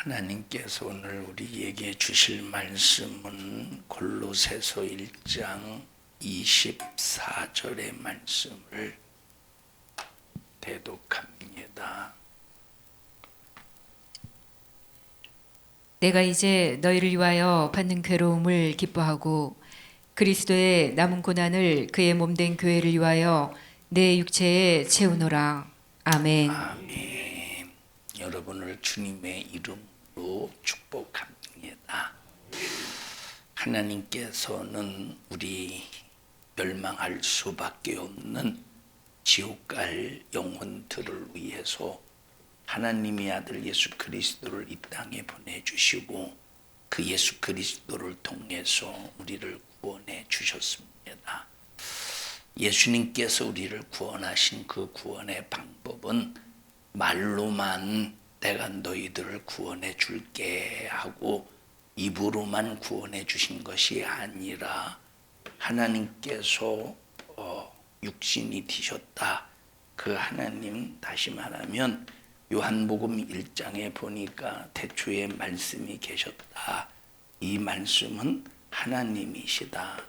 하나님께서 오늘 우리에게 주실 말씀은 골로새서 1장 24절의 말씀을 대독합니다. 내가 이제 너희를 위하여 받는 괴로움을 기뻐하고 그리스도의 남은 고난을 그의 몸된 교회를 위하여 내 육체에 채우노라. 아멘. 아멘. 여러분을 주님의 이름으로 축복합니다. 하나님께서는 우리 멸망할 수밖에 없는 지옥 갈 영혼들을 위해서 하나님의 아들 예수 그리스도를 이 땅에 보내주시고 그 예수 그리스도를 통해서 우리를 구원해 주셨습니다. 예수님께서 우리를 구원하신 그 구원의 방법은 말로만 내가 너희들을 구원해 줄게 하고 입으로만 구원해 주신 것이 아니라 하나님께서 육신이 되셨다. 그 하나님, 다시 말하면 요한복음 1장에 보니까 태초에 말씀이 계셨다. 이 말씀은 하나님이시다.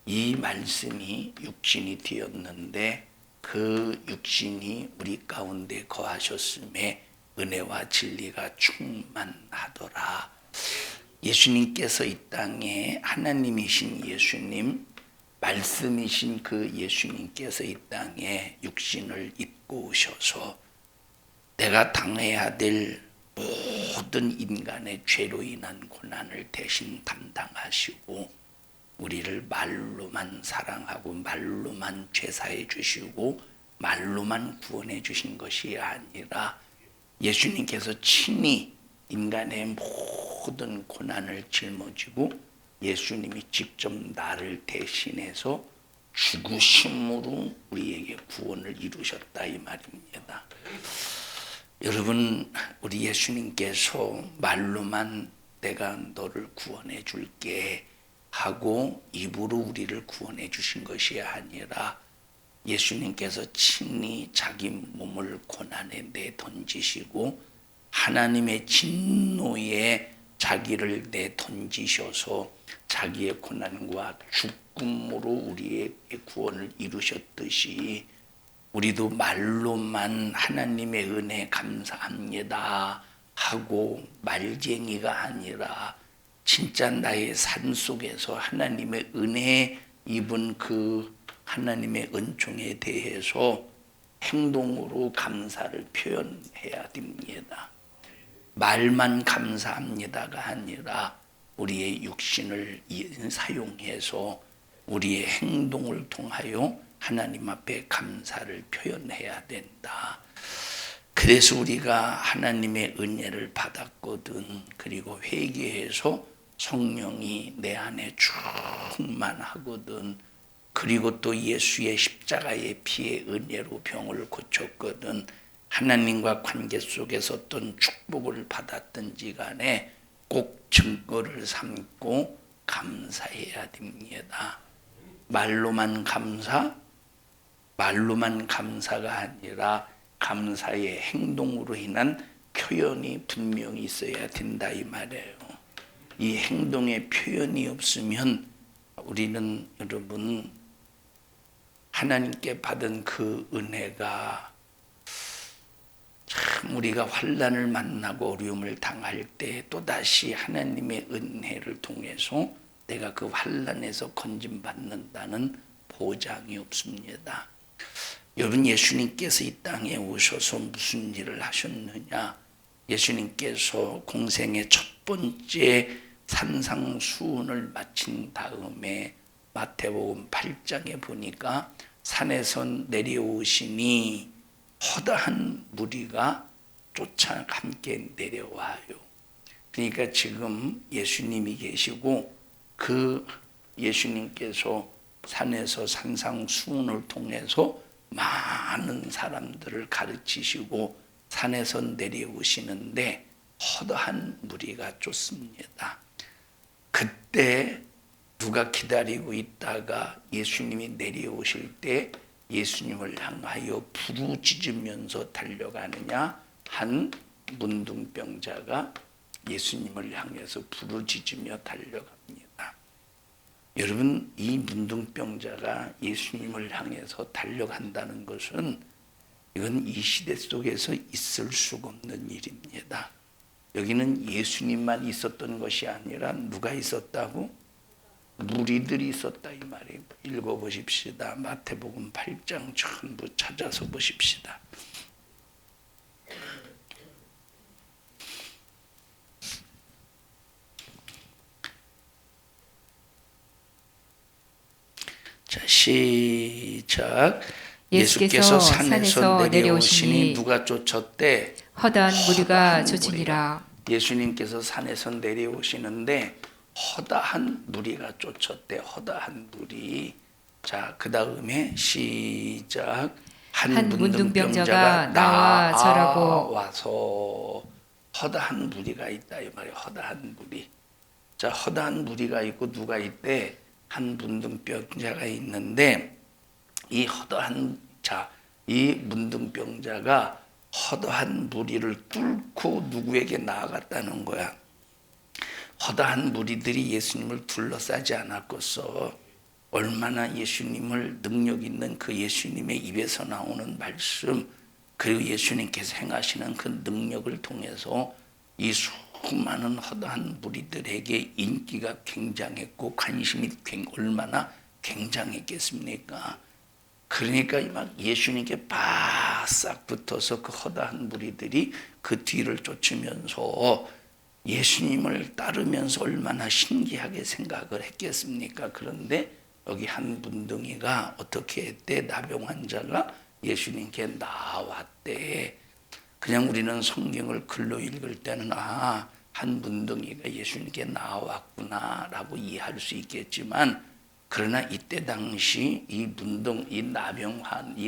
이 말씀이 육신이 되었는데 그 육신이 우리 가운데 거하셨음에 은혜와 진리가 충만하더라. 예수님께서 이 땅에 하나님이신 예수님, 말씀이신 그 예수님께서 이 땅에 육신을 입고 오셔서 내가 당해야 될 모든 인간의 죄로 인한 고난을 대신 담당하시고 우리를 말로만 사랑하고 말로만 죄사해 주시고 말로만 구원해 주신 것이 아니라 예수님께서 친히 인간의 모든 고난을 짊어지고 예수님이 직접 나를 대신해서 죽으심으로 우리에게 구원을 이루셨다 이 말입니다. 여러분, 우리 예수님께서 말로만 내가 너를 구원해 줄게 하고 입으로 우리를 구원해 주신 것이 아니라 예수님께서 친히 자기 몸을 고난에 내던지시고 하나님의 진노에 자기를 내던지셔서 자기의 고난과 죽음으로 우리에게 구원을 이루셨듯이 우리도 말로만 하나님의 은혜 감사합니다 하고 말쟁이가 아니라 진짜 나의 삶 속에서 하나님의 은혜 입은 그 하나님의 은총에 대해서 행동으로 감사를 표현해야 됩니다. 말만 감사합니다가 아니라 우리의 육신을 사용해서 우리의 행동을 통하여 하나님 앞에 감사를 표현해야 된다. 그래서 우리가 하나님의 은혜를 받았거든. 그리고 회개해서 성령이 내 안에 충만하거든. 그리고 또 예수의 십자가의 피의 은혜로 병을 고쳤거든. 하나님과 관계 속에서 어떤 축복을 받았든지 간에 꼭 증거를 삼고 감사해야 됩니다. 말로만 감사가 아니라 감사의 행동으로 인한 표현이 분명히 있어야 된다 이 말이에요. 이 행동의 표현이 없으면 우리는 여러분 하나님께 받은 그 은혜가 참 우리가 환난을 만나고 어려움을 당할 때 또다시 하나님의 은혜를 통해서 내가 그 환난에서 건짐받는다는 보장이 없습니다. 여러분, 예수님께서 이 땅에 오셔서 무슨 일을 하셨느냐? 예수님께서 공생의 첫 번째 산상수훈을 마친 다음에 마태복음 8장에 보니까 산에서 내려오시니 허다한 무리가 쫓아 함께 내려와요. 그러니까 지금 예수님이 계시고 그 예수님께서 산에서 산상수훈을 통해서 많은 사람들을 가르치시고 산에서 내려오시는데 허다한 무리가 쫓습니다. 그때 누가 기다리고 있다가 예수님이 내려오실 때 예수님을 향하여 부르짖으면서 달려가느냐? 한 문둥병자가 예수님을 향해서 부르짖으며 달려갑니다. 여러분, 이 문둥병자가 예수님을 향해서 달려간다는 것은 이건 이 시대 속에서 있을 수가 없는 일입니다. 여기는 예수님만 있었던 것이 아니라 누가 있었다고? 무리들이 있었다 이 말이에요. 읽어보십시다. 마태복음 8장 전부 찾아서 보십시다. 자, 시작. 예수께서 산에서 내려오시니 누가 쫓았대? 허다한 무리가 쫓으니라. 예수님께서 산에서 내려오시는데 허다한 무리가 쫓았대. 허다한 무리. 자, 그 다음에 시작. 한 문둥병자가 나와 절하고 와서 허다한 무리가 있다 이 말이에요. 허다한 무리. 자, 허다한 무리가 있고 누가 있대? 한 문둥병자가 있는데 이 문둥병자가 허다한 무리를 뚫고 누구에게 나아갔다는 거야. 허다한 무리들이 예수님을 둘러싸지 않았겠어. 얼마나 예수님을 능력 있는 그 예수님의 입에서 나오는 말씀, 그리고 예수님께서 행하시는 그 능력을 통해서 이 수많은 허다한 무리들에게 인기가 굉장했고 관심이 얼마나 굉장했겠습니까? 그러니까 막 예수님께 바싹 붙어서 그 허다한 무리들이 그 뒤를 쫓으면서 예수님을 따르면서 얼마나 신기하게 생각을 했겠습니까? 그런데 여기 한 문둥이가 어떻게 했대? 나병 환자가 예수님께 나왔대. 그냥 우리는 성경을 글로 읽을 때는 한 문둥이가 예수님께 나왔구나라고 이해할 수 있겠지만, 그러나 이때 당시 이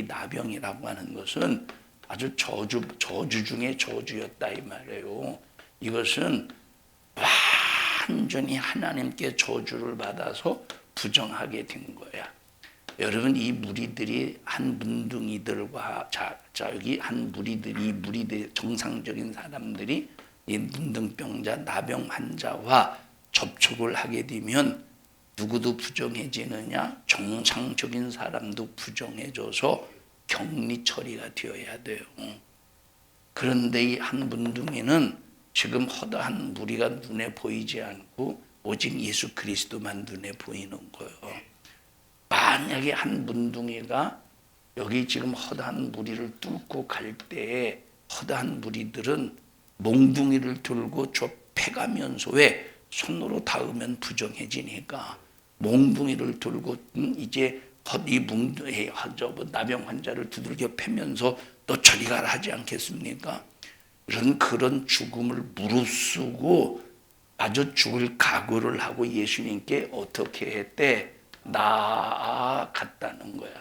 나병이라고 하는 것은 아주 저주 중에 저주였다 이 말이에요. 이것은 완전히 하나님께 저주를 받아서 부정하게 된 거야. 여러분, 이 무리들이 한 문둥이들과 여기 한 무리들이 정상적인 사람들이 이 문둥병자 나병 환자와 접촉을 하게 되면 누구도 부정해지느냐? 정상적인 사람도 부정해져서 격리 처리가 되어야 돼요. 그런데 이 한 문둥이는 지금 허다한 무리가 눈에 보이지 않고 오직 예수 그리스도만 눈에 보이는 거예요. 만약에 한 문둥이가 여기 지금 허다한 무리를 뚫고 갈 때에 허다한 무리들은 몽둥이를 들고 저 패가면서 왜 손으로 닿으면 부정해지니까 몽둥이를 들고 이제 이 나병 환자를 두들겨 패면서 너 저리 가라 하지 않겠습니까? 그런 죽음을 무릅쓰고 아주 죽을 각오를 하고 예수님께 어떻게 했대? 나아갔다는 거야.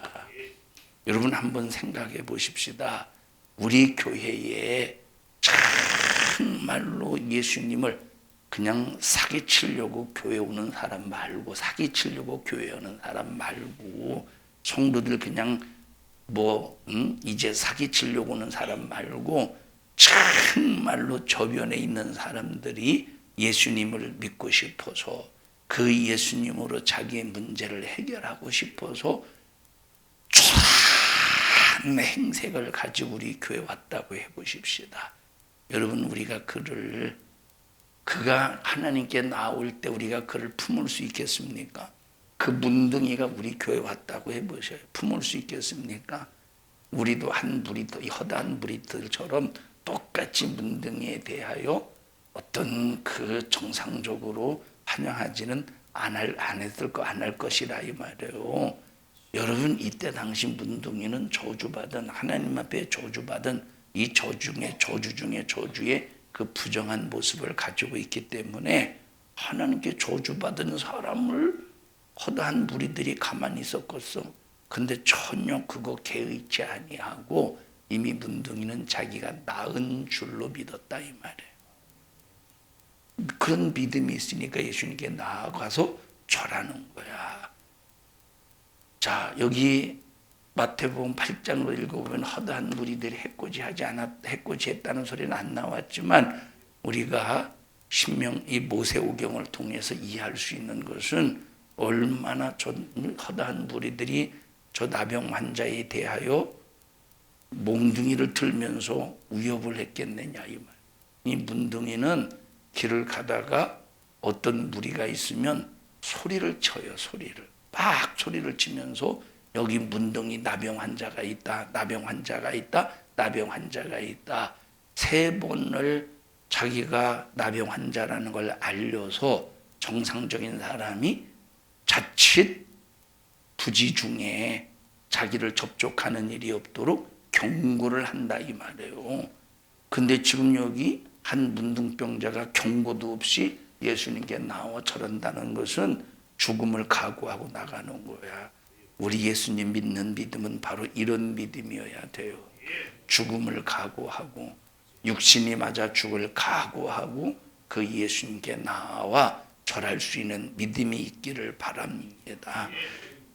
여러분 한번 생각해 보십시다. 우리 교회에 정말로 예수님을 그냥 사기치려고 교회 오는 사람 말고, 사기치려고 교회 오는 사람 말고, 성도들 그냥 이제 사기치려고 오는 사람 말고 정말로 저변에 있는 사람들이 예수님을 믿고 싶어서 그 예수님으로 자기의 문제를 해결하고 싶어서 초라한 행색을 가지고 우리 교회 왔다고 해보십시다. 여러분, 우리가 그가 하나님께 나올 때 우리가 그를 품을 수 있겠습니까? 그 문둥이가 우리 교회 왔다고 해보셔요. 품을 수 있겠습니까? 우리도 이 허다한 무리들처럼 똑같이 문둥이에 대하여 어떤 그 정상적으로 환영하지는 안 할 것이라 이 말이에요. 여러분, 이때 당시 문둥이는 저주받은, 하나님 앞에 저주받은 이 저주 중에 저주의 그 부정한 모습을 가지고 있기 때문에 하나님께 저주받은 사람을 허다한 무리들이 가만히 있었겠어. 근데 전혀 그거 개의치 아니하고 이미 문둥이는 자기가 나은 줄로 믿었다 이 말이에요. 그런 믿음이 있으니까 예수님께 나아가서 절하는 거야. 자, 여기 마태복음 8장으로 읽어보면 허다한 무리들이 해코지했다는 소리는 안 나왔지만 우리가 이 모세오경을 통해서 이해할 수 있는 것은 얼마나 저 허다한 무리들이 저 나병 환자에 대하여 몽둥이를 들면서 위협을 했겠느냐 이 말. 이 문둥이는 길을 가다가 어떤 무리가 있으면 소리를 쳐요. 막 소리를 치면서 여기 문둥이 나병 환자가 있다. 나병 환자가 있다. 나병 환자가 있다. 3번을 자기가 나병 환자라는 걸 알려서 정상적인 사람이 자칫 부지 중에 자기를 접촉하는 일이 없도록 경고를 한다 이 말이에요. 근데 지금 여기 한 문둥병자가 경고도 없이 예수님께 나와 저런다는 것은 죽음을 각오하고 나가는 거야. 우리 예수님 믿는 믿음은 바로 이런 믿음이어야 돼요. 죽음을 각오하고 육신이 맞아 죽을 각오하고 그 예수님께 나와 절할 수 있는 믿음이 있기를 바랍니다.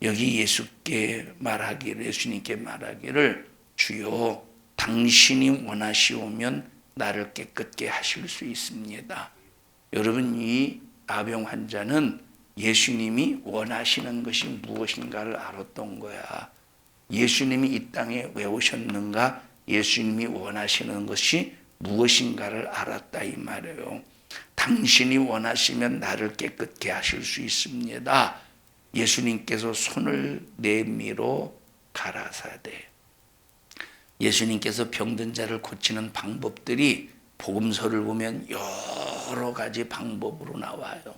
여기 예수님께 말하기를 주여 당신이 원하시오면 나를 깨끗게 하실 수 있습니다. 여러분, 이 나병 환자는 예수님이 원하시는 것이 무엇인가를 알았던 거야. 예수님이 이 땅에 왜 오셨는가? 예수님이 원하시는 것이 무엇인가를 알았다 이 말이에요. 당신이 원하시면 나를 깨끗게 하실 수 있습니다. 예수님께서 손을 내밀어 가라사대. 예수님께서 병든 자를 고치는 방법들이 복음서를 보면 여러 가지 방법으로 나와요.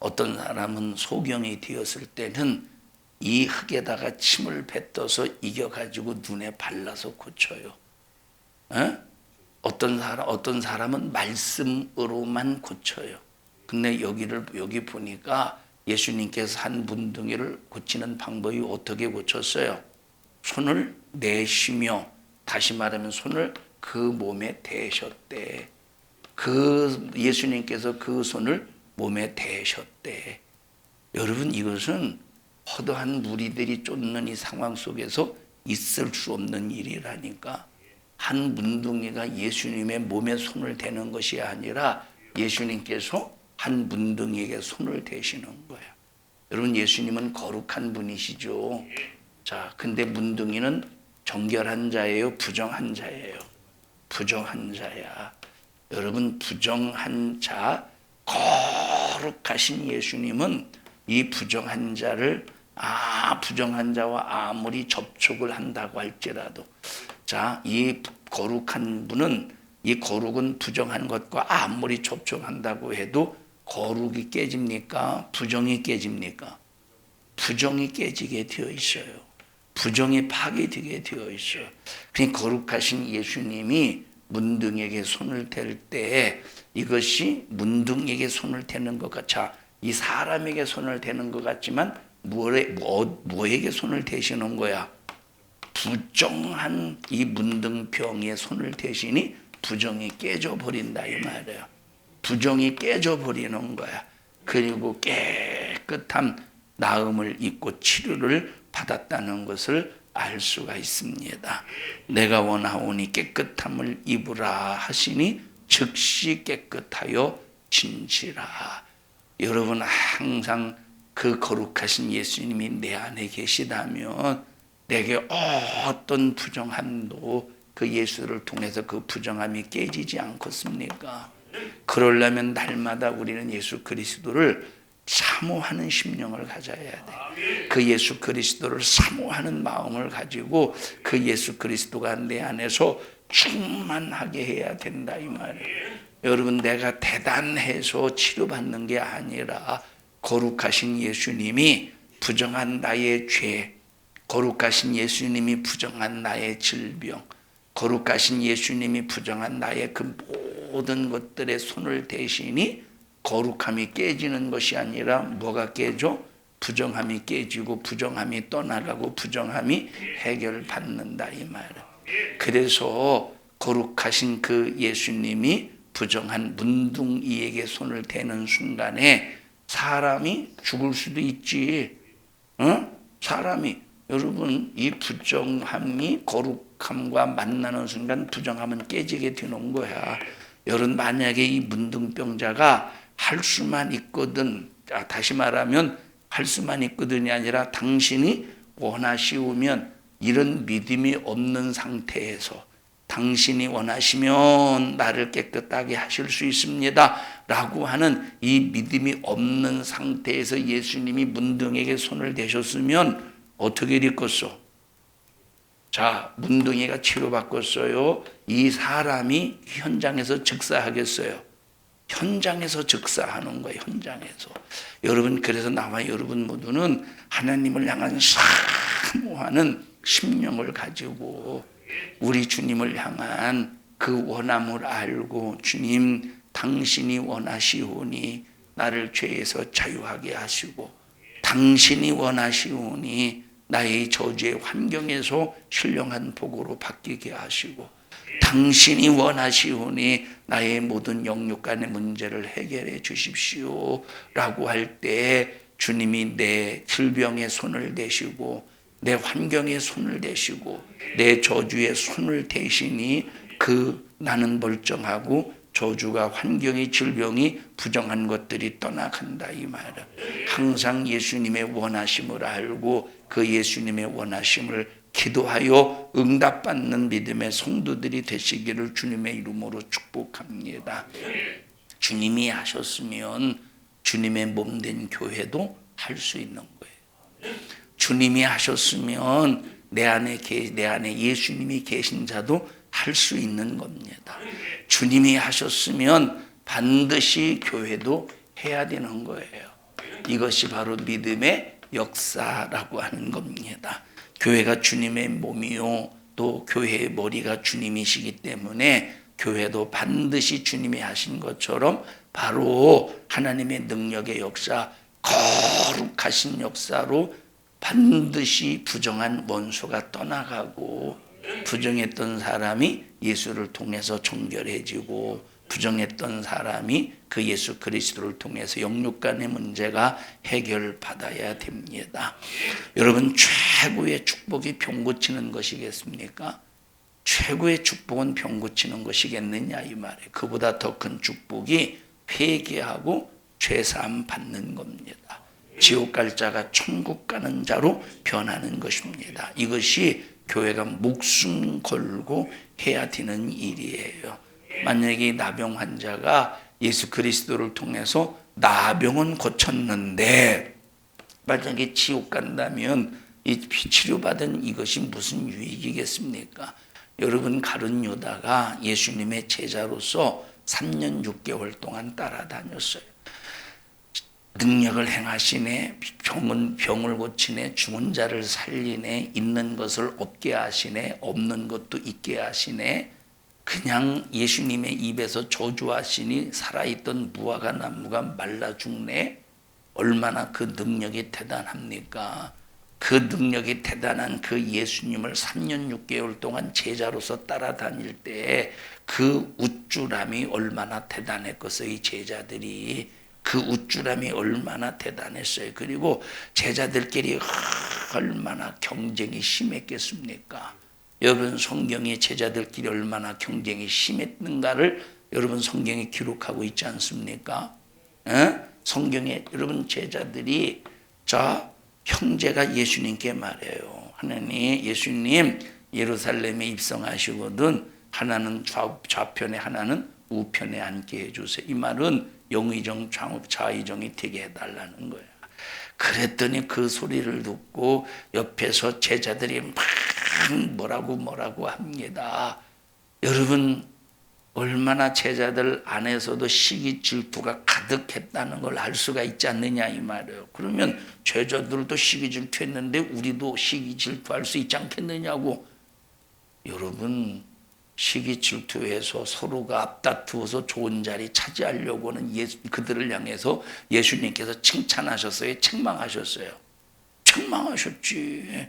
어떤 사람은 소경이 되었을 때는 이 흙에다가 침을 뱉어서 이겨가지고 눈에 발라서 고쳐요. 어떤 사람은 말씀으로만 고쳐요. 근데 여기 보니까 예수님께서 한 문둥이를 고치는 방법이 어떻게 고쳤어요? 손을 내쉬며, 다시 말하면 손을 그 몸에 대셨대. 예수님께서 그 손을 몸에 대셨대. 여러분, 이것은 허다한 무리들이 쫓는 이 상황 속에서 있을 수 없는 일이라니까. 한 문둥이가 예수님의 몸에 손을 대는 것이 아니라 예수님께서 한 문둥이에게 손을 대시는 거야. 여러분, 예수님은 거룩한 분이시죠. 자, 근데 문둥이는 정결한 자예요, 부정한 자예요? 부정한 자야. 여러분, 부정한 자, 거룩하신 예수님은 이 부정한 자를 부정한 자와 아무리 접촉을 한다고 할지라도, 자, 이 거룩한 분은, 이 거룩은 부정한 것과 아무리 접촉한다고 해도 거룩이 깨집니까? 부정이 깨집니까? 부정이 깨지게 되어 있어요. 부정이 파괴되게 되어 있어요. 그러니까 거룩하신 예수님이 문둥이에게 손을 댈 때 이것이 문둥이에게 손을 대는 것 같아. 이 사람에게 손을 대는 것 같지만 뭐에게 손을 대시는 거야? 부정한 이 문둥병에 손을 대시니 부정이 깨져버린다 이 말이에요. 부정이 깨져버리는 거야. 그리고 깨끗한 나음을 입고 치료를 받았다는 것을 알 수가 있습니다. 내가 원하오니 깨끗함을 입으라 하시니 즉시 깨끗하여 진지라. 여러분, 항상 그 거룩하신 예수님이 내 안에 계시다면 내게 어떤 부정함도 그 예수를 통해서 그 부정함이 깨지지 않겠습니까? 그러려면 날마다 우리는 예수 그리스도를 사모하는 심령을 가져야 돼. 그 예수 그리스도를 사모하는 마음을 가지고 그 예수 그리스도가 내 안에서 충만하게 해야 된다 이 말이에요. 여러분, 내가 대단해서 치료받는 게 아니라 거룩하신 예수님이 부정한 나의 죄, 거룩하신 예수님이 부정한 나의 질병, 거룩하신 예수님이 부정한 나의 그 모든 것들에 손을 대시니 거룩함이 깨지는 것이 아니라 뭐가 깨져? 부정함이 깨지고 부정함이 떠나가고 부정함이 해결받는다 이 말이에요. 그래서 거룩하신 그 예수님이 부정한 문둥이에게 손을 대는 순간에 사람이 죽을 수도 있지. 사람이, 여러분, 이 부정함이 거룩함과 만나는 순간 부정함은 깨지게 되는 거야. 여러분 만약에 이 문둥병자가 할 수만 있거든, 다시 말하면 할 수만 있거든이 아니라 당신이 원하시오면 이런 믿음이 없는 상태에서 당신이 원하시면 나를 깨끗하게 하실 수 있습니다 라고 하는 이 믿음이 없는 상태에서 예수님이 문둥이에게 손을 대셨으면 어떻게 됐겠어? 자, 문둥이가 치료받겠어요? 이 사람이 현장에서 즉사하겠어요? 현장에서 즉사하는 거예요. 현장에서. 여러분, 그래서 나와 여러분 모두는 하나님을 향한 사모하는 심령을 가지고 우리 주님을 향한 그 원함을 알고, 주님 당신이 원하시오니 나를 죄에서 자유하게 하시고, 당신이 원하시오니 나의 저주의 환경에서 신령한 복으로 바뀌게 하시고, 당신이 원하시오니 나의 모든 영육간의 문제를 해결해 주십시오 라고 할 때 주님이 내 질병에 손을 대시고 내 환경에 손을 대시고 내 저주에 손을 대시니 나는 멀쩡하고 저주가, 환경이, 질병이, 부정한 것들이 떠나간다 이 말은. 항상 예수님의 원하심을 알고 그 예수님의 원하심을 기도하여 응답받는 믿음의 성도들이 되시기를 주님의 이름으로 축복합니다. 주님이 하셨으면 주님의 몸된 교회도 할 수 있는 거예요. 주님이 하셨으면 내 안에 예수님이 계신 자도 할 수 있는 겁니다. 주님이 하셨으면 반드시 교회도 해야 되는 거예요. 이것이 바로 믿음의 역사라고 하는 겁니다. 교회가 주님의 몸이요, 또 교회의 머리가 주님이시기 때문에 교회도 반드시 주님이 하신 것처럼 바로 하나님의 능력의 역사, 거룩하신 역사로 반드시 부정한 원수가 떠나가고, 부정했던 사람이 예수를 통해서 정결해지고, 부정했던 사람이 그 예수 그리스도를 통해서 영육간의 문제가 해결받아야 됩니다. 여러분, 최고의 축복이 병 고치는 것이겠습니까? 최고의 축복은 병 고치는 것이겠느냐 이 말이에요. 그보다 더 큰 축복이 회개하고 죄사함 받는 겁니다. 지옥 갈 자가 천국 가는 자로 변하는 것입니다. 이것이 교회가 목숨 걸고 해야 되는 일이에요. 만약에 나병 환자가 예수 그리스도를 통해서 나병은 고쳤는데 만약에 지옥 간다면 이 치료받은 이것이 무슨 유익이겠습니까? 여러분, 가룟 유다가 예수님의 제자로서 3년 6개월 동안 따라다녔어요. 능력을 행하시네, 병을 고치네, 죽은 자를 살리네, 있는 것을 없게 하시네, 없는 것도 있게 하시네. 그냥 예수님의 입에서 저주하시니 살아있던 무화과 나무가 말라 죽네. 얼마나 그 능력이 대단합니까? 그 능력이 대단한 그 예수님을 3년 6개월 동안 제자로서 따라다닐 때 그 우쭐함이 얼마나 대단했겠어요. 이 제자들이 그 우쭐함이 얼마나 대단했어요. 그리고 제자들끼리 얼마나 경쟁이 심했겠습니까? 여러분, 성경에 제자들끼리 얼마나 경쟁이 심했는가를 여러분 성경에 기록하고 있지 않습니까? 성경에 여러분 제자들이, 자, 형제가 예수님께 말해요. 하나님, 예수님 예루살렘에 입성하시거든 하나는 좌편에 하나는 우편에 앉게 해주세요. 이 말은 영의정 좌의정이 되게 해달라는 거야. 그랬더니 그 소리를 듣고 옆에서 제자들이 막 뭐라고 합니다. 여러분, 얼마나 제자들 안에서도 시기 질투가 가득했다는 걸 알 수가 있지 않느냐 이 말이에요. 그러면 제자들도 시기 질투했는데 우리도 시기 질투할 수 있지 않겠느냐고. 여러분, 시기 질투해서 서로가 앞다투어서 좋은 자리 차지하려고 하는 그들을 향해서 예수님께서 칭찬하셨어요? 책망하셨어요? 책망하셨지.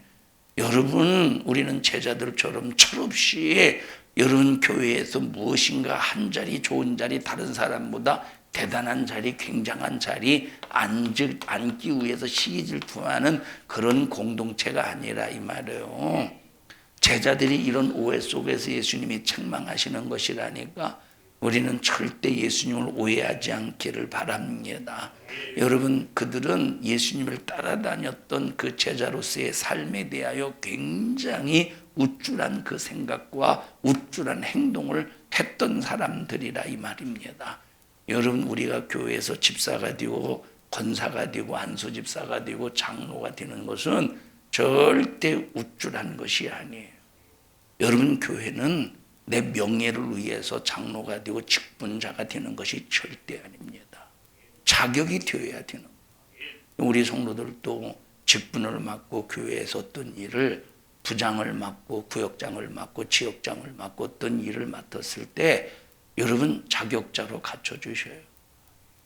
여러분, 우리는 제자들처럼 철없이 여러분 교회에서 무엇인가 한 자리, 좋은 자리, 다른 사람보다 대단한 자리, 굉장한 자리 앉기 위해서 시기질투하는 그런 공동체가 아니라 이 말이에요. 제자들이 이런 오해 속에서 예수님이 책망하시는 것이라니까. 우리는 절대 예수님을 오해하지 않기를 바랍니다. 여러분, 그들은 예수님을 따라다녔던 그 제자로서의 삶에 대하여 굉장히 우쭐한 그 생각과 우쭐한 행동을 했던 사람들이라 이 말입니다. 여러분, 우리가 교회에서 집사가 되고 권사가 되고 안수집사가 되고 장로가 되는 것은 절대 우쭐한 것이 아니에요. 여러분, 교회는 내 명예를 위해서 장로가 되고 직분자가 되는 것이 절대 아닙니다. 자격이 되어야 되는 거예요. 우리 성도들도 직분을 맡고 교회에서 어떤 일을 부장을 맡고 구역장을 맡고 지역장을 맡고 어떤 일을 맡았을 때 여러분 자격자로 갖춰주셔요.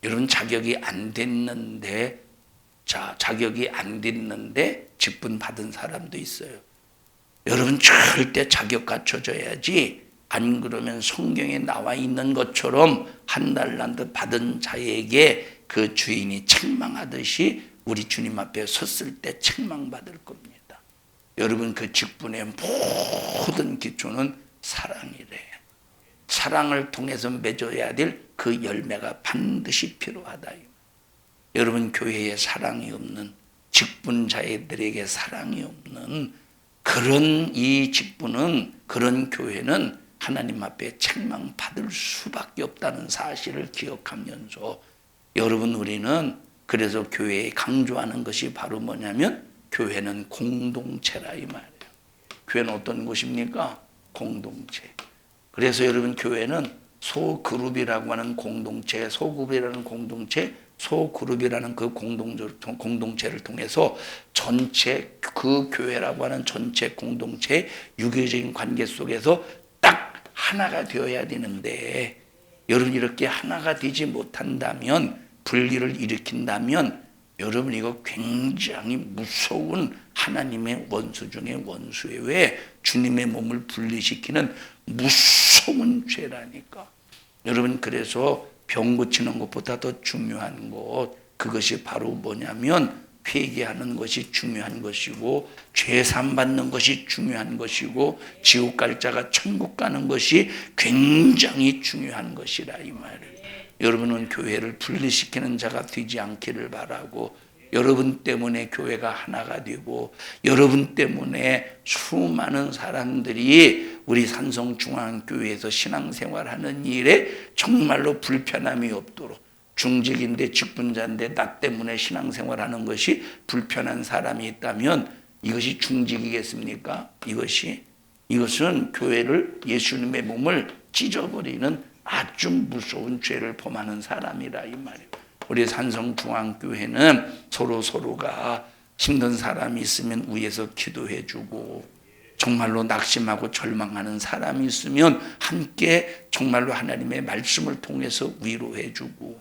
여러분 자격이 안 됐는데 자격이 안 됐는데 직분 받은 사람도 있어요. 여러분 절대 자격 갖춰줘야지. 안 그러면 성경에 나와 있는 것처럼 한 달란트 받은 자에게 그 주인이 책망하듯이 우리 주님 앞에 섰을 때 책망받을 겁니다. 여러분 그 직분의 모든 기초는 사랑이래요. 사랑을 통해서 맺어야 될 그 열매가 반드시 필요하다. 여러분 교회에 사랑이 없는 직분자들에게 사랑이 없는 그런 이 직분은 그런 교회는 하나님 앞에 책망받을 수밖에 없다는 사실을 기억하면서 여러분 우리는 그래서 교회에 강조하는 것이 바로 뭐냐면 교회는 공동체라 이 말이에요. 교회는 어떤 곳입니까? 공동체. 그래서 여러분 교회는 소그룹이라고 하는 공동체, 소그룹이라는 공동체, 소그룹이라는 그 공동체를 통해서 전체 그 교회라고 하는 전체 공동체 유교적인 관계 속에서 딱 하나가 되어야 되는데 여러분 이렇게 하나가 되지 못한다면 분리를 일으킨다면 여러분 이거 굉장히 무서운 하나님의 원수 중에 원수예요. 왜? 주님의 몸을 분리시키는 무서운 죄라니까. 여러분 그래서 병 고치는 것보다 더 중요한 것 그것이 바로 뭐냐면 회개하는 것이 중요한 것이고 죄 사함 받는 것이 중요한 것이고 지옥 갈 자가 천국 가는 것이 굉장히 중요한 것이라 이 말이에요. 여러분은 교회를 분리시키는 자가 되지 않기를 바라고 여러분 때문에 교회가 하나가 되고 여러분 때문에 수많은 사람들이 우리 산성중앙교회에서 신앙생활하는 일에 정말로 불편함이 없도록 중직인데 직분자인데 나 때문에 신앙생활하는 것이 불편한 사람이 있다면 이것이 중직이겠습니까? 이것은 교회를 예수님의 몸을 찢어버리는 아주 무서운 죄를 범하는 사람이라 이 말이에요. 우리 산성중앙교회는 서로가 힘든 사람이 있으면 위에서 기도해주고 정말로 낙심하고 절망하는 사람이 있으면 함께 정말로 하나님의 말씀을 통해서 위로해주고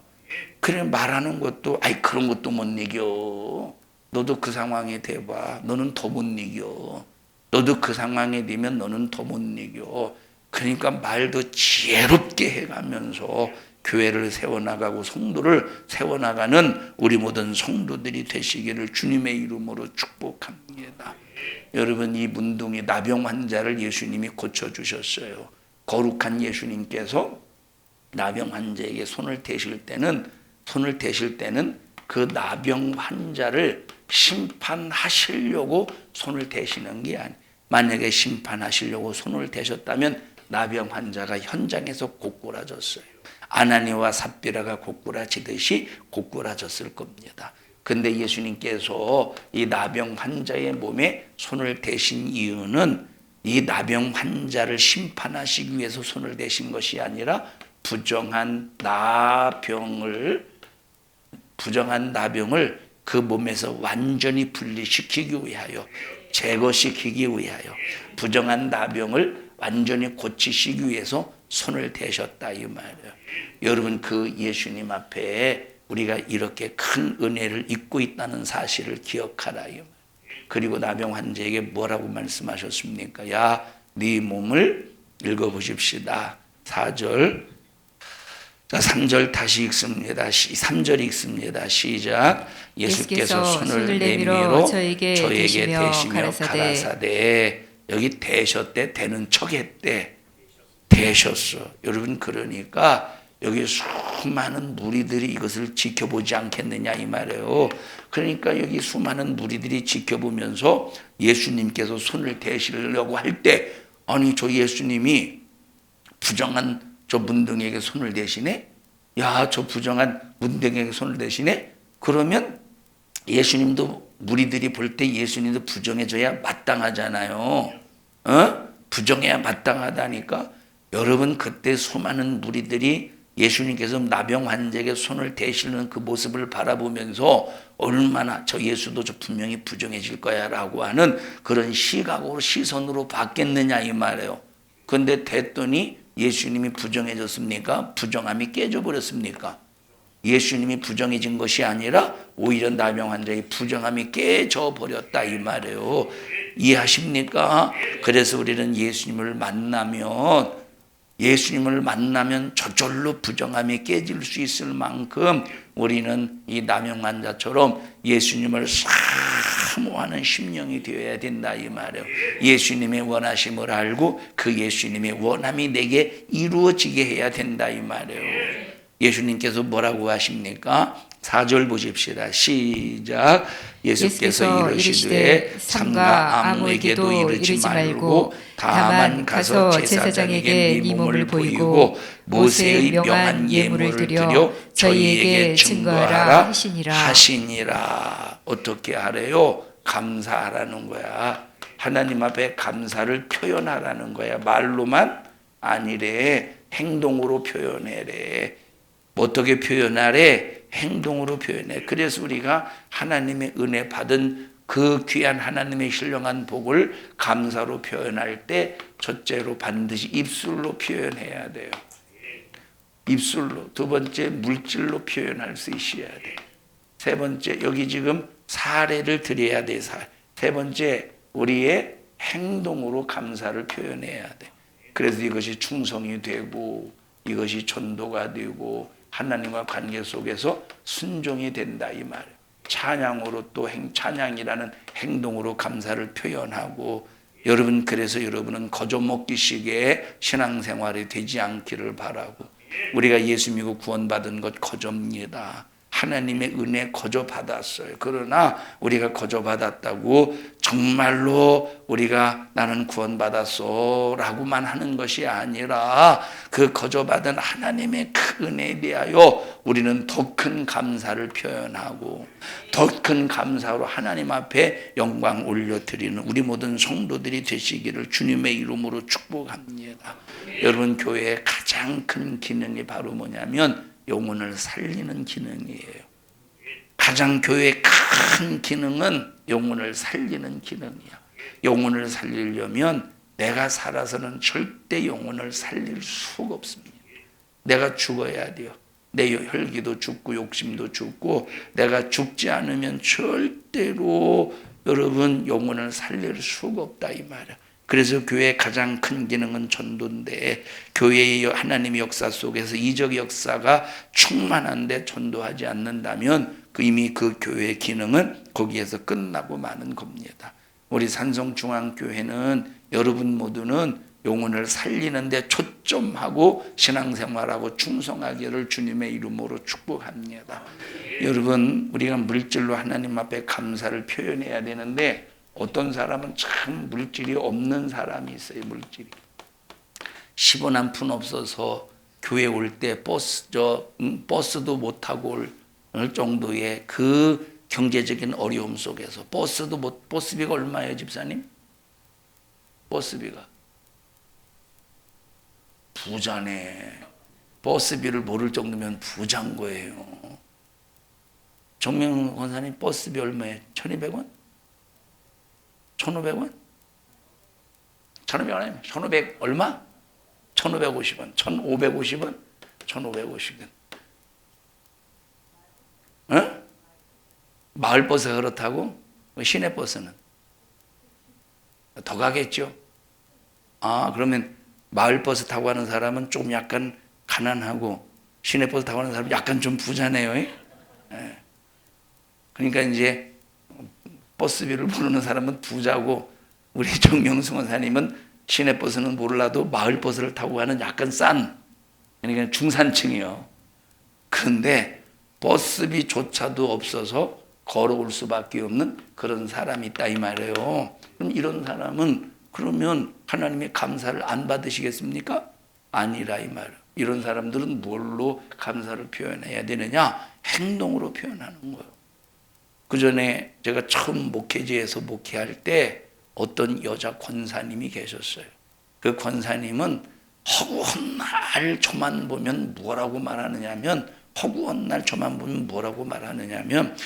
그래 말하는 것도 아이 그런 것도 못 이겨. 너도 그 상황에 대봐. 너는 더 못 이겨. 너도 그 상황에 되면 너는 더 못 이겨. 그러니까 말도 지혜롭게 해가면서 교회를 세워나가고 성도를 세워나가는 우리 모든 성도들이 되시기를 주님의 이름으로 축복합니다. 여러분 이 문둥이 나병 환자를 예수님이 고쳐주셨어요. 거룩한 예수님께서 나병 환자에게 손을 대실 때는 그 나병 환자를 심판하시려고 손을 대시는 게 아니에요. 만약에 심판하시려고 손을 대셨다면 나병 환자가 현장에서 고꾸라졌어요. 아나니와 삽비라가 고꾸라지듯이 고꾸라졌을 겁니다. 근데 예수님께서 이 나병 환자의 몸에 손을 대신 이유는 이 나병 환자를 심판하시기 위해서 손을 대신 것이 아니라 부정한 나병을 그 몸에서 완전히 분리시키기 위하여 제거시키기 위하여 부정한 나병을 완전히 고치시기 위해서 손을 대셨다 이 말이에요. 여러분 그 예수님 앞에 우리가 이렇게 큰 은혜를 입고 있다는 사실을 기억하라 이 말이에요. 그리고 나병 환자에게 뭐라고 말씀하셨습니까? 야, 네 몸을 읽어보십시다. 4절. 자, 3절 다시 읽습니다. 3절 읽습니다. 시작. 예수께서 손을 내밀어 저에게 대시며 가라사대. 여기 대셨대, 대는 척했대. 되셨어. 여러분, 그러니까 여기 수많은 무리들이 이것을 지켜보지 않겠느냐 이 말이에요. 그러니까 여기 수많은 무리들이 지켜보면서 예수님께서 손을 대시려고 할 때, 아니 저 예수님이 부정한 저 문둥이에게 손을 대시네? 야, 저 부정한 문둥이에게 손을 대시네? 그러면 예수님도, 무리들이 볼 때 예수님도 부정해줘야 마땅하잖아요. 부정해야 마땅하다니까. 여러분, 그때 수많은 무리들이 예수님께서 나병 환자에게 손을 대시는 그 모습을 바라보면서 얼마나 저 예수도 저 분명히 부정해질 거야 라고 하는 그런 시각으로, 시선으로 봤겠느냐 이 말이에요. 그런데 됐더니 예수님이 부정해졌습니까? 부정함이 깨져버렸습니까? 예수님이 부정해진 것이 아니라 오히려 나병 환자의 부정함이 깨져버렸다 이 말이에요. 이해하십니까? 그래서 우리는 예수님을 만나면 저절로 부정함이 깨질 수 있을 만큼 우리는 이 나병 환자처럼 예수님을 사모하는 심령이 되어야 된다 이 말이에요. 예수님의 원하심을 알고 그 예수님의 원함이 내게 이루어지게 해야 된다 이 말이에요. 예수님께서 뭐라고 하십니까? 4절 보십시다. 시작. 예수께서 이르시되 삼가 아무에게도 이르지 말고 다만 가서 제사장에게 네 몸을 보이고 모세의 명한 예물을 드려 저희에게 증거하라 하시니라. 어떻게 하래요? 감사하라는 거야. 하나님 앞에 감사를 표현하라는 거야. 말로만 아니래. 행동으로 표현해래. 어떻게 표현하래? 행동으로 표현해. 그래서 우리가 하나님의 은혜 받은 그 귀한 하나님의 신령한 복을 감사로 표현할 때 첫째로 반드시 입술로 표현해야 돼요. 입술로. 두 번째 물질로 표현할 수 있어야 돼. 세 번째 여기 지금 사례를 드려야 돼. 세 번째 우리의 행동으로 감사를 표현해야 돼. 그래서 이것이 충성이 되고 이것이 전도가 되고 하나님과 관계 속에서 순종이 된다 이 말. 찬양으로 또 찬양이라는 행동으로 감사를 표현하고 여러분, 그래서 여러분은 거저 먹기식의 신앙생활이 되지 않기를 바라고, 우리가 예수 믿고 구원받은 것 거저입니다. 하나님의 은혜 거저 받았어요. 그러나 우리가 거저 받았다고 정말로 우리가 나는 구원받았어 라고만 하는 것이 아니라 그 거저 받은 하나님의 큰 은혜에 대하여 우리는 더 큰 감사를 표현하고 더 큰 감사로 하나님 앞에 영광 올려드리는 우리 모든 성도들이 되시기를 주님의 이름으로 축복합니다. 여러분, 교회의 가장 큰 기능이 바로 뭐냐면 영혼을 살리는 기능이에요. 가장 교회의 큰 기능은 영혼을 살리는 기능이야. 영혼을 살리려면 내가 살아서는 절대 영혼을 살릴 수가 없습니다. 내가 죽어야 돼요. 내 혈기도 죽고 욕심도 죽고 내가 죽지 않으면 절대로 여러분 영혼을 살릴 수가 없다 이 말이야. 그래서 교회의 가장 큰 기능은 전도인데 교회의 하나님의 역사 속에서 이적 역사가 충만한데 전도하지 않는다면 이미 그 교회의 기능은 거기에서 끝나고 마는 겁니다. 우리 산성중앙교회는 여러분 모두는 영혼을 살리는데 초점하고 신앙생활하고 충성하기를 주님의 이름으로 축복합니다. 여러분, 우리가 물질로 하나님 앞에 감사를 표현해야 되는데 어떤 사람은 참 물질이 없는 사람이 있어요. 물질이 10원 한 푼 없어서 교회 올 때 버스도 못 타고 올 정도의 그 경제적인 어려움 속에서 버스비가 얼마예요, 집사님? 버스비가 부자네. 버스비를 모를 정도면 부자인 거예요. 정명 권사님 버스비 얼마예요? 1,200원? 1,500원? 1,500원 아니면 1,500 얼마? 1,550원, 1,550원, 1,550원. 어? 마을버스가 그렇다고? 시내버스는? 더 가겠죠? 그러면 마을버스 타고 가는 사람은 좀 약간 가난하고 시내버스 타고 가는 사람은 약간 좀 부자네요. 예. 그러니까 이제 버스비를 모르는 사람은 부자고 우리 정명수 원사님은 시내버스는 몰라도 마을버스를 타고 가는 약간 싼, 그러니까 중산층이요. 그런데 버스비조차도 없어서 걸어올 수밖에 없는 그런 사람이 있다 이 말이에요. 그럼 이런 사람은 그러면 하나님의 감사를 안 받으시겠습니까? 아니라 이 말이에요. 이런 사람들은 뭘로 감사를 표현해야 되느냐? 행동으로 표현하는 거예요. 그 전에 제가 처음 목회지에서 목회할 때 어떤 여자 권사님이 계셨어요. 그 권사님은 허구한 날 저만 보면 뭐라고 말하느냐면, 허구한 날 저만 보면 뭐라고 말하느냐면,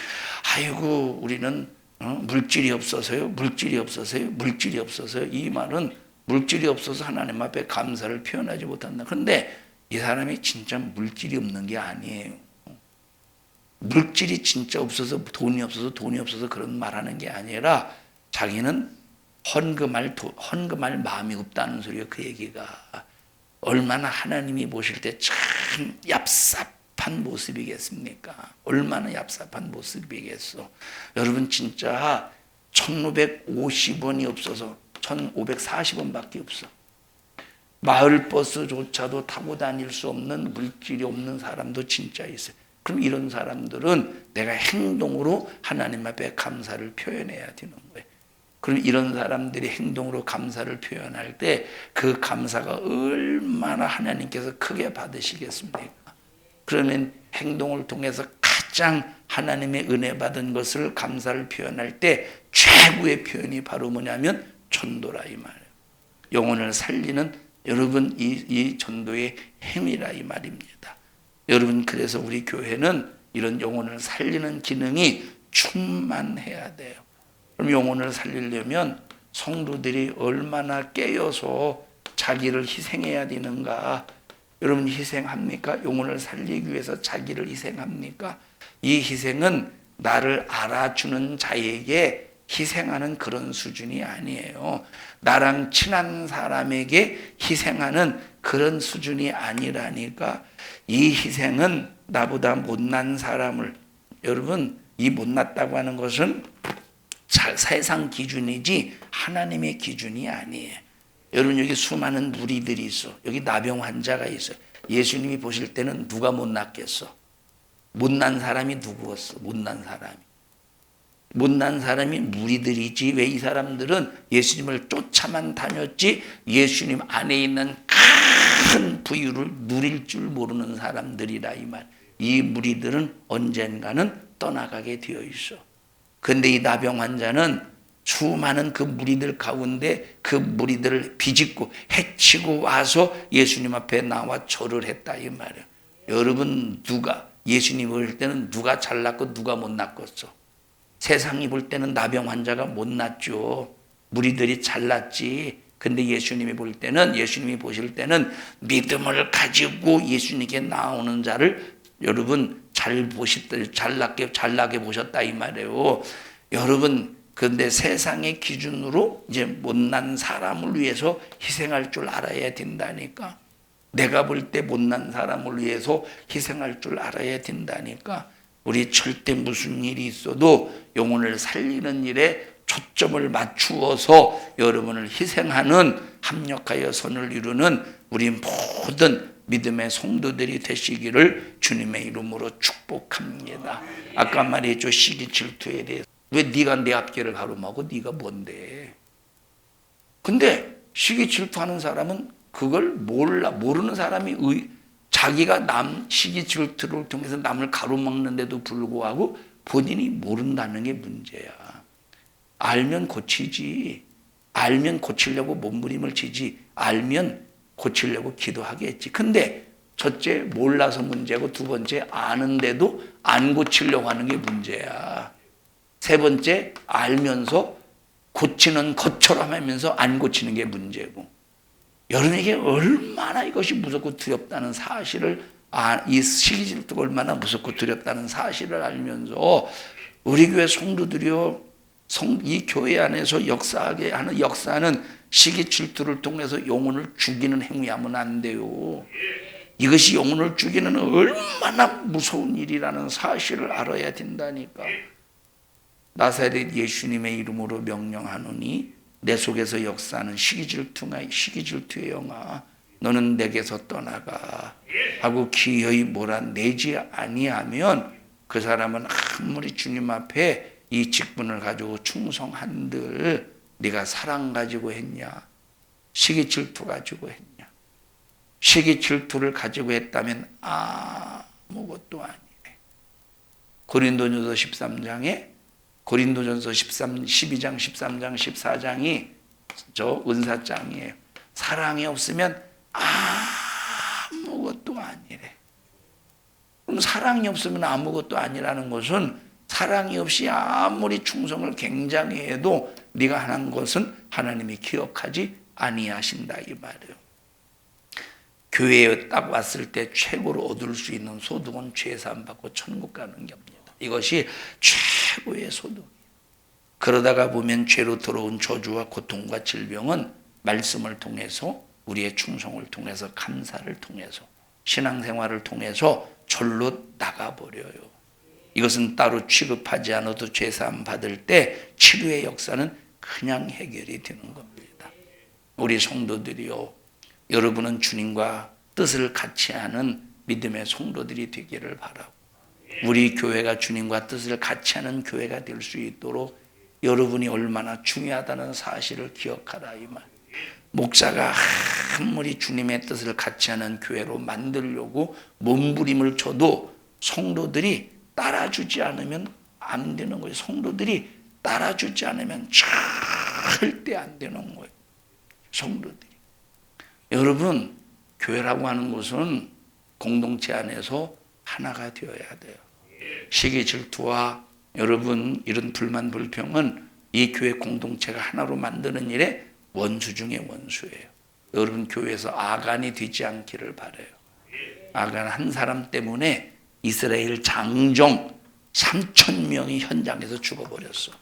아이고 우리는 물질이 없어서요, 물질이 없어서요, 물질이 없어서요. 이 말은 물질이 없어서 하나님 앞에 감사를 표현하지 못한다. 그런데 이 사람이 진짜 물질이 없는 게 아니에요. 물질이 진짜 없어서 돈이 없어서 그런 말하는 게 아니라 자기는 헌금할 마음이 없다는 소리예요. 그 얘기가 얼마나 하나님이 보실 때 참 얍삽한 모습이겠습니까? 얼마나 얍삽한 모습이겠어. 여러분 진짜 1,550원이 없어서 1,540원밖에 없어. 마을버스조차도 타고 다닐 수 없는 물질이 없는 사람도 진짜 있어요. 그럼 이런 사람들은 내가 행동으로 하나님 앞에 감사를 표현해야 되는 거예요. 그럼 이런 사람들이 행동으로 감사를 표현할 때 그 감사가 얼마나 하나님께서 크게 받으시겠습니까? 그러면 행동을 통해서 가장 하나님의 은혜 받은 것을 감사를 표현할 때 최고의 표현이 바로 뭐냐면 전도라 이 말이에요. 영혼을 살리는 여러분 이 전도의 힘이라 이 말입니다. 여러분 그래서 우리 교회는 이런 영혼을 살리는 기능이 충만해야 돼요. 그럼 영혼을 살리려면 성도들이 얼마나 깨어서 자기를 희생해야 되는가? 여러분 희생합니까? 영혼을 살리기 위해서 자기를 희생합니까? 이 희생은 나를 알아주는 자에게 희생하는 그런 수준이 아니에요. 나랑 친한 사람에게 희생하는 그런 수준이 아니라니까. 이 희생은 나보다 못난 사람을, 여러분 이 못났다고 하는 것은 세상 기준이지 하나님의 기준이 아니에요. 여러분 여기 수많은 무리들이 있어. 여기 나병 환자가 있어. 예수님이 보실 때는 누가 못났겠어? 못난 사람이 누구였어? 못난 사람이 무리들이지. 왜 이 사람들은 예수님을 쫓아만 다녔지 예수님 안에 있는 큰 부유를 누릴 줄 모르는 사람들이라 이 말. 이 무리들은 언젠가는 떠나가게 되어 있어. 그런데 이 나병 환자는 수많은 그 무리들 가운데 그 무리들을 비집고 해치고 와서 예수님 앞에 나와 절을 했다 이 말이에요. 여러분 누가 예수님 볼 때는 누가 잘났고 누가 못났겠어? 세상이 볼 때는 나병 환자가 못났죠. 무리들이 잘났지. 근데 예수님이 보실 때는 믿음을 가지고 예수님께 나오는 자를 여러분 잘나게 보셨다 이 말이에요. 여러분 그런데 세상의 기준으로 이제 못난 사람을 위해서 희생할 줄 알아야 된다니까. 내가 볼 때 못난 사람을 위해서 희생할 줄 알아야 된다니까. 우리 절대 무슨 일이 있어도 영혼을 살리는 일에 초점을 맞추어서 여러분을 희생하는, 합력하여 선을 이루는 우리 모든 믿음의 성도들이 되시기를 주님의 이름으로 축복합니다. 아까 말했죠. 시기 질투에 대해서. 왜 네가 내 앞길을 가로막고 네가 뭔데? 근데 시기 질투하는 사람은 그걸 모르는 사람이 자기가 시기 질투를 통해서 남을 가로막는데도 불구하고 본인이 모른다는 게 문제야. 알면 고치지. 알면 고치려고 몸부림을 치지. 알면 고치려고 기도하겠지. 근데 첫째 몰라서 문제고, 두 번째 아는데도 안 고치려고 하는 게 문제야. 세 번째 알면서 고치는 것처럼 하면서 안 고치는 게 문제고. 여러분에게 얼마나 이것이 무섭고 두렵다는 사실을, 이 시기질투가 얼마나 무섭고 두렵다는 사실을 알면서 우리 교회 성도들이요, 이 교회 안에서 역사하게 하는 역사는 시기질투를 통해서 영혼을 죽이는 행위하면 안 돼요. 이것이 영혼을 죽이는 얼마나 무서운 일이라는 사실을 알아야 된다니까. 나사렛 예수님의 이름으로 명령하노니 내 속에서 역사하는 시기질투의 영아, 너는 내게서 떠나가 하고 기어이 몰아내지 아니하면 그 사람은 아무리 주님 앞에 이 직분을 가지고 충성한들 네가 사랑 가지고 했냐, 시기 질투 가지고 했냐. 시기 질투를 가지고 했다면 아무것도 아니래. 고린도전서 12장 12장 13장 14장이 저 은사장이에요. 사랑이 없으면 아무것도 아니래. 그럼 사랑이 없으면 아무것도 아니라는 것은 사랑이 없이 아무리 충성을 굉장히 해도 네가 하는 것은 하나님이 기억하지 아니하신다 이 말이에요. 교회에 딱 왔을 때 최고로 얻을 수 있는 소득은 죄사함 받고 천국 가는 겁니다. 이것이 최고의 소득이에요. 그러다가 보면 죄로 들어온 저주와 고통과 질병은 말씀을 통해서, 우리의 충성을 통해서, 감사를 통해서, 신앙생활을 통해서 절로 나가버려요. 이것은 따로 취급하지 않아도 죄사함 받을 때 치료의 역사는 그냥 해결이 되는 겁니다. 우리 성도들이요, 여러분은 주님과 뜻을 같이 하는 믿음의 성도들이 되기를 바라고, 우리 교회가 주님과 뜻을 같이 하는 교회가 될 수 있도록 여러분이 얼마나 중요하다는 사실을 기억하라 이 말. 목사가 아무리 주님의 뜻을 같이 하는 교회로 만들려고 몸부림을 쳐도 성도들이 따라주지 않으면 안 되는 거예요. 성도들이 따라주지 않으면 절대 안 되는 거예요. 성도들이. 여러분, 교회라고 하는 것은 공동체 안에서 하나가 되어야 돼요. 시기 질투와 여러분 이런 불만 불평은 이 교회 공동체가 하나로 만드는 일에 원수 중에 원수예요. 여러분 교회에서 아간이 되지 않기를 바라요. 아간 한 사람 때문에 이스라엘 장정 3,000명이 현장에서 죽어버렸어.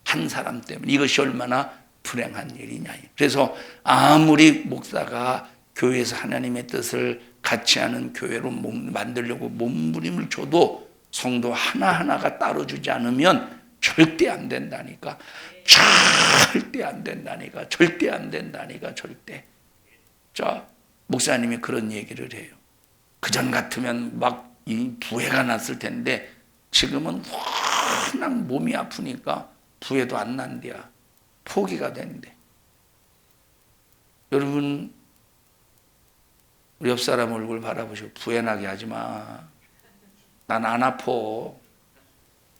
한 사람 때문에. 이것이 얼마나 불행한 일이냐. 그래서 아무리 목사가 교회에서 하나님의 뜻을 같이 하는 교회로 만들려고 몸부림을 줘도 성도 하나하나가 따라주지 않으면 절대 안 된다니까. 절대 안 된다니까. 절대 안 된다니까. 절대. 자, 목사님이 그런 얘기를 해요. 그전 같으면 막 이 부해가 났을 텐데 지금은 워낙 몸이 아프니까 부해도 안 난대야. 포기가 된대. 여러분, 우리 옆 사람 얼굴 바라보시고 부해 나게 하지 마. 난 안 아파.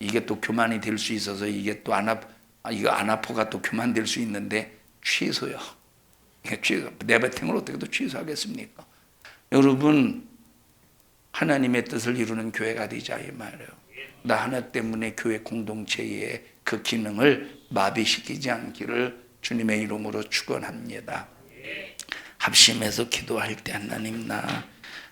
이게 또 교만이 될 수 있어서 이게 또 이거 안 아파가 또 교만될 수 있는데 취소요. 취소. 내뱉은 걸 어떻게 또 취소하겠습니까? 여러분, 하나님의 뜻을 이루는 교회가 되자 이 말이에요. 나 하나 때문에 교회 공동체의 그 기능을 마비시키지 않기를 주님의 이름으로 축원합니다. 합심해서 기도할 때 하나님, 나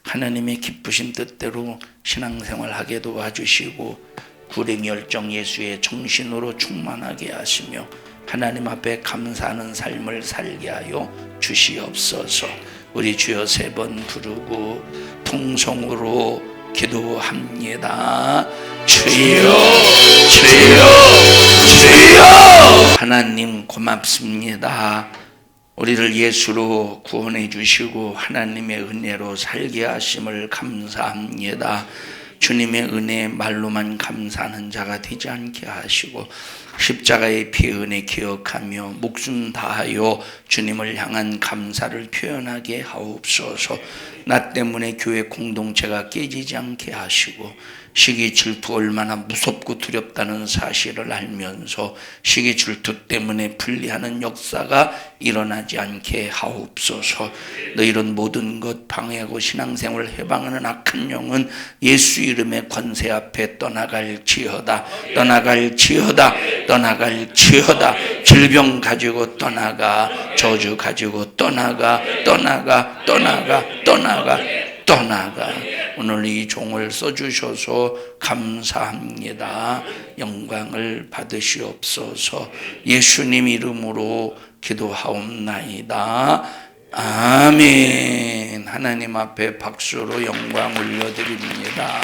하나님의 기쁘신 뜻대로 신앙생활하게 도와주시고 구령 열정 예수의 정신으로 충만하게 하시며 하나님 앞에 감사하는 삶을 살게 하여 주시옵소서. 우리 주여 3번 부르고 통성으로 기도합니다. 주여, 주여, 주여. 하나님 고맙습니다. 우리를 예수로 구원해 주시고 하나님의 은혜로 살게 하심을 감사합니다. 주님의 은혜에 말로만 감사하는 자가 되지 않게 하시고 십자가의 피 은혜 기억하며 목숨 다하여 주님을 향한 감사를 표현하게 하옵소서. 나 때문에 교회 공동체가 깨지지 않게 하시고 시기 질투 얼마나 무섭고 두렵다는 사실을 알면서 시기 질투 때문에 분리하는 역사가 일어나지 않게 하옵소서. 너희는 모든 것 방해하고 신앙생활을 해방하는 악한 영은 예수 이름의 권세 앞에 떠나갈지어다. 떠나갈지어다. 떠나갈지어다. 질병 가지고 떠나가. 저주 가지고 떠나가. 떠나가. 떠나가. 떠나가. 떠나가. 오늘 이 종을 써주셔서 감사합니다. 영광을 받으시옵소서. 예수님 이름으로 기도하옵나이다. 아멘. 하나님 앞에 박수로 영광 올려드립니다.